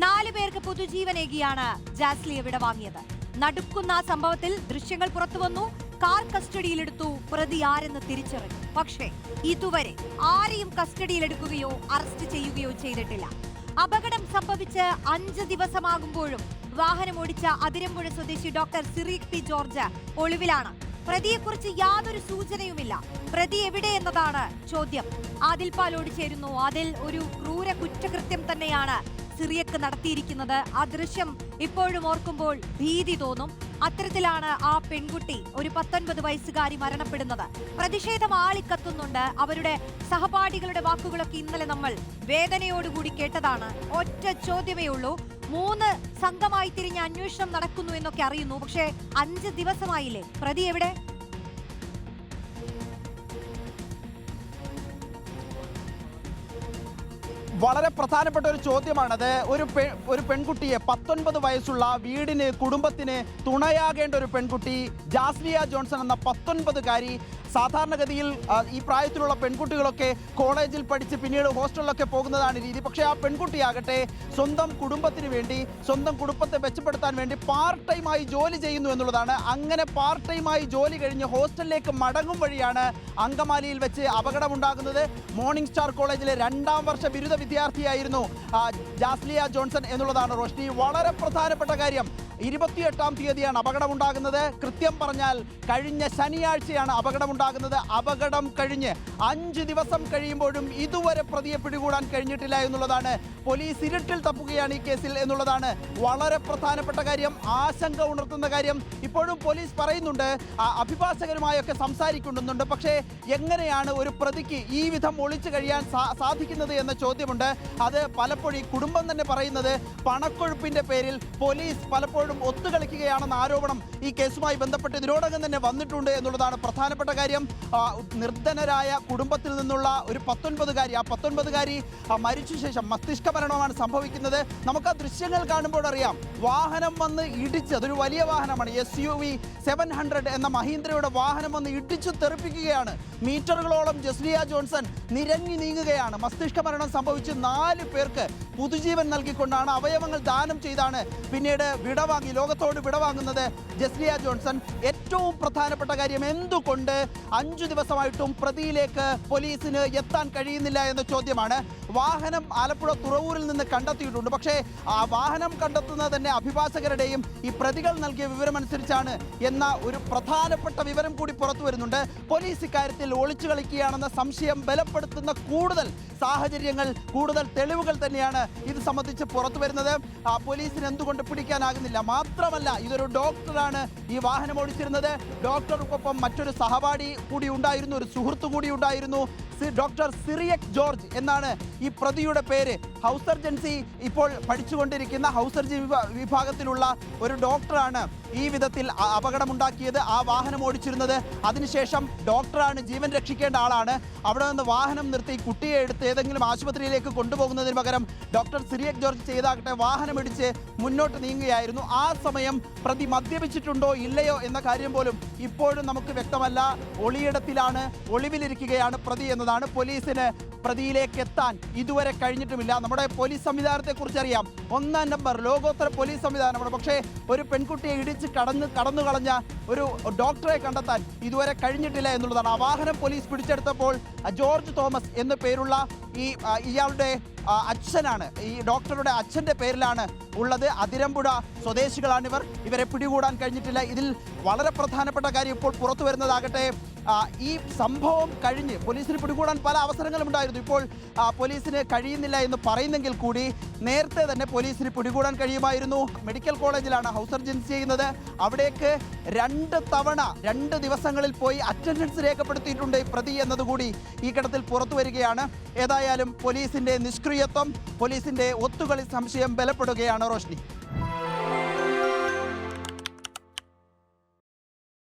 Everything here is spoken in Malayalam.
4 പേർക്ക് പുതുജീവനേകിയാണ് ജാസ്ലിയെ വിടവാങ്ങിയത്. നടുക്കുന്ന സംഭവത്തിൽ ദൃശ്യങ്ങൾ പുറത്തുവന്നു. കാർ കസ്റ്റഡിയിലെടുത്തു. പ്രതി ആരെന്ന് തിരിച്ചറിഞ്ഞു. പക്ഷേ ഇതുവരെ ആരെയും കസ്റ്റഡിയിലെടുക്കുകയോ അറസ്റ്റ് ചെയ്യുകയോ ചെയ്തിട്ടില്ല. അപകടം സംഭവിച്ച് 5 ദിവസമാകുമ്പോഴും വാഹനമോടിച്ച അതിരമ്പുഴ സ്വദേശി ഡോക്ടർ സിറിയക് പി ജോർജ് ഒളിവിലാണ്. പ്രതിയെക്കുറിച്ച് യാതൊരു സൂചനയുമില്ല. പ്രതി എവിടെയെന്നതാണ് ചോദ്യം. ആദിൽ പാലോട് ചേരുന്നു. അതിൽ ഒരു ക്രൂര കുറ്റകൃത്യം തന്നെയാണ് സിറിയക്ക് നടത്തിയിരിക്കുന്നത്. ആ ദൃശ്യം ഇപ്പോഴും ഓർക്കുമ്പോൾ ഭീതി തോന്നും. അത്തരത്തിലാണ് ആ പെൺകുട്ടി, ഒരു 19 വയസ്സുകാരി മരണപ്പെടുന്നത്. പ്രതിഷേധം ആളിക്കത്തുന്നുണ്ട്. അവരുടെ സഹപാഠികളുടെ വാക്കുകളൊക്കെ ഇന്നലെ നമ്മൾ വേദനയോടുകൂടി കേട്ടതാണ്. ഒറ്റ ചോദ്യമേ ഉള്ളൂ, 3 സംഘമായി തിരിഞ്ഞ് അന്വേഷണം നടക്കുന്നു എന്നൊക്കെ അറിയുന്നു. പക്ഷേ 5 ദിവസമായില്ലേ? പ്രതി എവിടെ? വളരെ പ്രധാനപ്പെട്ട ഒരു ചോദ്യമാണത്. ഒരു പെൺകുട്ടിയെ, 19 വയസ്സുള്ള, വീടിന് കുടുംബത്തിന് തുണയാകേണ്ട ഒരു പെൺകുട്ടി, ജാസ്ലിയ ജോൺസൺ എന്ന 19കാരി. സാധാരണഗതിയിൽ ഈ പ്രായത്തിലുള്ള പെൺകുട്ടികളൊക്കെ കോളേജിൽ പഠിച്ച് പിന്നീട് ഹോസ്റ്റലിലൊക്കെ പോകുന്നതാണ് രീതി. പക്ഷേ ആ പെൺകുട്ടിയാകട്ടെ സ്വന്തം കുടുംബത്തിന് വേണ്ടി, സ്വന്തം കുടുംബത്തെ മെച്ചപ്പെടുത്താൻ വേണ്ടി പാർട്ട് ടൈമായി ജോലി ചെയ്യുന്നു എന്നുള്ളതാണ്. അങ്ങനെ പാർട്ട് ടൈമായി ജോലി കഴിഞ്ഞ് ഹോസ്റ്റലിലേക്ക് മടങ്ങും വഴിയാണ് അങ്കമാലിയിൽ വെച്ച് അപകടമുണ്ടാകുന്നത്. മോർണിംഗ് സ്റ്റാർ കോളേജിലെ 2ാം വർഷ ബിരുദ വിദ്യാർത്ഥിയായിരുന്നു ജാസ്ലിയ ജോൺസൺ എന്നുള്ളതാണ് റോഷ്നി. വളരെ പ്രധാനപ്പെട്ട കാര്യം, 28-ാം തീയതിയാണ് അപകടമുണ്ടാകുന്നത്. കൃത്യം പറഞ്ഞാൽ കഴിഞ്ഞ ശനിയാഴ്ചയാണ് അപകടമുണ്ടാകുന്നത്. അപകടം കഴിഞ്ഞ് 5 ദിവസം കഴിയുമ്പോഴും ഇതുവരെ പ്രതിയെ പിടികൂടാൻ കഴിഞ്ഞിട്ടില്ല എന്നുള്ളതാണ്. പോലീസ് ഇരുട്ടിൽ തപ്പുകയാണ് ഈ കേസിൽ എന്നുള്ളതാണ് വളരെ പ്രധാനപ്പെട്ട കാര്യം, ആശങ്ക ഉണർത്തുന്ന കാര്യം. ഇപ്പോഴും പോലീസ് പറയുന്നുണ്ട്, അഭിഭാഷകരുമായൊക്കെ സംസാരിക്കുന്നുണ്ട്. പക്ഷേ എങ്ങനെയാണ് ഒരു പ്രതിക്ക് ഈ വിധം ഒളിച്ചു കഴിയാൻ സാധിക്കുന്നത് എന്ന ചോദ്യമുണ്ട്. അത് പലപ്പോഴും ഈ കുടുംബം തന്നെ പറയുന്നത് പണക്കൊഴുപ്പിന്റെ പേരിൽ പോലീസ് പലപ്പോഴും ഒത്തുകളിക്കുകയാണെന്ന ആരോപണം ഈ കേസുമായി ബന്ധപ്പെട്ട് ഇതിനോടകം തന്നെ വന്നിട്ടുണ്ട് എന്നുള്ളതാണ് പ്രധാനപ്പെട്ട കാര്യം. നിർധനരായ കുടുംബത്തിൽ നിന്നുള്ള ഒരു 19കാരി, ആ 19കാരി മരിച്ച ശേഷം മസ്തിഷ്ക മരണമാണ് സംഭവിക്കുന്നത്. നമുക്ക് ആ ദൃശ്യങ്ങൾ കാണുമ്പോൾ അറിയാം, വാഹനം വന്ന് ഇടിച്ച്, അതൊരു വലിയ വാഹനമാണ്, SUV 700 എന്ന മഹീന്ദ്രയുടെ വാഹനം വന്ന് ഇടിച്ചു തെറിപ്പിക്കുകയാണ്. മീറ്ററുകളോളം ജാസ്ലിയ ജോൺസൺ നിരങ്ങി നീങ്ങുകയാണ്. മസ്തിഷ്ക മരണം സംഭവിച്ച് 4 പേർക്ക് പുതുജീവൻ നൽകിക്കൊണ്ടാണ്, അവയവങ്ങൾ ദാനം ചെയ്താണ് പിന്നീട് ലോകത്തോട് വിടവാങ്ങുന്നത് ജാസ്ലിയ ജോൺസൺ. ഏറ്റവും പ്രധാനപ്പെട്ട കാര്യം, എന്തുകൊണ്ട് 5 ദിവസമായിട്ടും പ്രതിയിലേക്ക് പോലീസിന് എത്താൻ കഴിയുന്നില്ല എന്ന ചോദ്യമാണ്. വാഹനം ആലപ്പുഴ തുറവൂരിൽ നിന്ന് കണ്ടെത്തിയിട്ടുണ്ട്. പക്ഷേ ആ വാഹനം കണ്ടെത്തുന്നത് തന്നെ അഭിഭാഷകരുടെയും ഈ പ്രതികൾ നൽകിയ വിവരമനുസരിച്ചാണ് എന്ന ഒരു പ്രധാനപ്പെട്ട വിവരം കൂടി പുറത്തു വരുന്നുണ്ട്. പോലീസ് ഇക്കാര്യത്തിൽ ഒളിച്ചു കളിക്കുകയാണെന്ന സംശയം ബലപ്പെടുത്തുന്ന കൂടുതൽ സാഹചര്യങ്ങൾ, കൂടുതൽ തെളിവുകൾ തന്നെയാണ് ഇത് സംബന്ധിച്ച് പുറത്തു വരുന്നത്. പോലീസിന് എന്തുകൊണ്ട് പിടിക്കാനാകുന്നില്ല? മാത്രമല്ല, ഇതൊരു ഡോക്ടറാണ് ഈ വാഹനം ഓടിച്ചിരുന്നത്. ഡോക്ടർക്കൊപ്പം മറ്റൊരു സഹപാഠി കൂടി ഉണ്ടായിരുന്നു, ഒരു സുഹൃത്തു കൂടി ഉണ്ടായിരുന്നു. ഡോക്ടർ സിറിയക് ജോർജ് എന്നാണ് ഈ പ്രതിയുടെ പേര്. ഹൗസ് സർജൻസി ഇപ്പോൾ പഠിച്ചുകൊണ്ടിരിക്കുന്ന ഹൗസ് സർജൻ വിഭാഗത്തിലുള്ള ഒരു ഡോക്ടറാണ് ഈ വിധത്തിൽ അപകടമുണ്ടാക്കിയത്, ആ വാഹനം ഓടിച്ചിരുന്നത്. അതിനുശേഷം ഡോക്ടറാണ്, ജീവൻ രക്ഷിക്കേണ്ട ആളാണ്. അവിടെ നിന്ന് വാഹനം നിർത്തി കുട്ടിയെ എടുത്ത് ഏതെങ്കിലും ആശുപത്രിയിലേക്ക് കൊണ്ടുപോകുന്നതിന് പകരം ഡോക്ടർ സിറിയക് ജോർജ് ചെയ്താകട്ടെ വാഹനമിടിച്ച് മുന്നോട്ട് നീങ്ങുകയായിരുന്നു. ആ സമയം പ്രതി മദ്യപിച്ചിട്ടുണ്ടോ ഇല്ലയോ എന്ന കാര്യം പോലും ഇപ്പോഴും നമുക്ക് വ്യക്തമല്ല. ഒളിയിടത്തിലാണ്, ഒളിവിലിരിക്കുകയാണ് പ്രതി എന്നതാണ്. പോലീസിന് പ്രതിയിലേക്ക് എത്താൻ ഇതുവരെ കഴിഞ്ഞിട്ടുമില്ല. നമ്മുടെ പോലീസ് സംവിധാനത്തെക്കുറിച്ച് അറിയാം, 1ാം നമ്പർ ലോകോത്തര പോലീസ് സംവിധാനമാണ്. പക്ഷേ ഒരു പെൺകുട്ടിയെ ഇടിച്ച് കടന്നു കളഞ്ഞ ഒരു ഡോക്ടറെ കണ്ടെത്താൻ ഇതുവരെ കഴിഞ്ഞിട്ടില്ല എന്നുള്ളതാണ്. ആ വാഹനം പോലീസ് പിടിച്ചെടുത്തപ്പോൾ ജോർജ് തോമസ് എന്ന പേരുള്ള ഇയാളുടെ അച്ഛനാണ്, ഈ ഡോക്ടറുടെ അച്ഛൻ്റെ പേരിലാണ് ഉള്ളത്. അതിരമ്പുഴ സ്വദേശികളാണിവർ. ഇവരെ പിടികൂടാൻ കഴിഞ്ഞിട്ടില്ല. ഇതിൽ വളരെ പ്രധാനപ്പെട്ട കാര്യം ഇപ്പോൾ പുറത്തു വരുന്നതാകട്ടെ, ഈ സംഭവം കഴിഞ്ഞ് പോലീസിന് പിടികൂടാൻ പല അവസരങ്ങളും ഉണ്ടായിരുന്നു. ഇപ്പോൾ പോലീസിന് കഴിയുന്നില്ല എന്ന് പറയുന്നെങ്കിൽ കൂടി നേരത്തെ തന്നെ പോലീസിന് പിടികൂടാൻ കഴിയുമായിരുന്നു. മെഡിക്കൽ കോളേജിലാണ് ഹൗസ് സർജൻസി ചെയ്യുന്നത്. അവിടേക്ക് 2 തവണ 2 ദിവസങ്ങളിൽ പോയി അറ്റൻഡൻസ് രേഖപ്പെടുത്തിയിട്ടുണ്ട് ഈ പ്രതി എന്നതുകൂടി ഈ ഘട്ടത്തിൽ പുറത്തു വരികയാണ്. ഏതായാലും പോലീസിൻ്റെ നിഷ്ക്രിയത്വം, പോലീസിൻ്റെ ഒത്തുകളി സംശയം ബലപ്പെടുകയാണ് റോഷ്നി.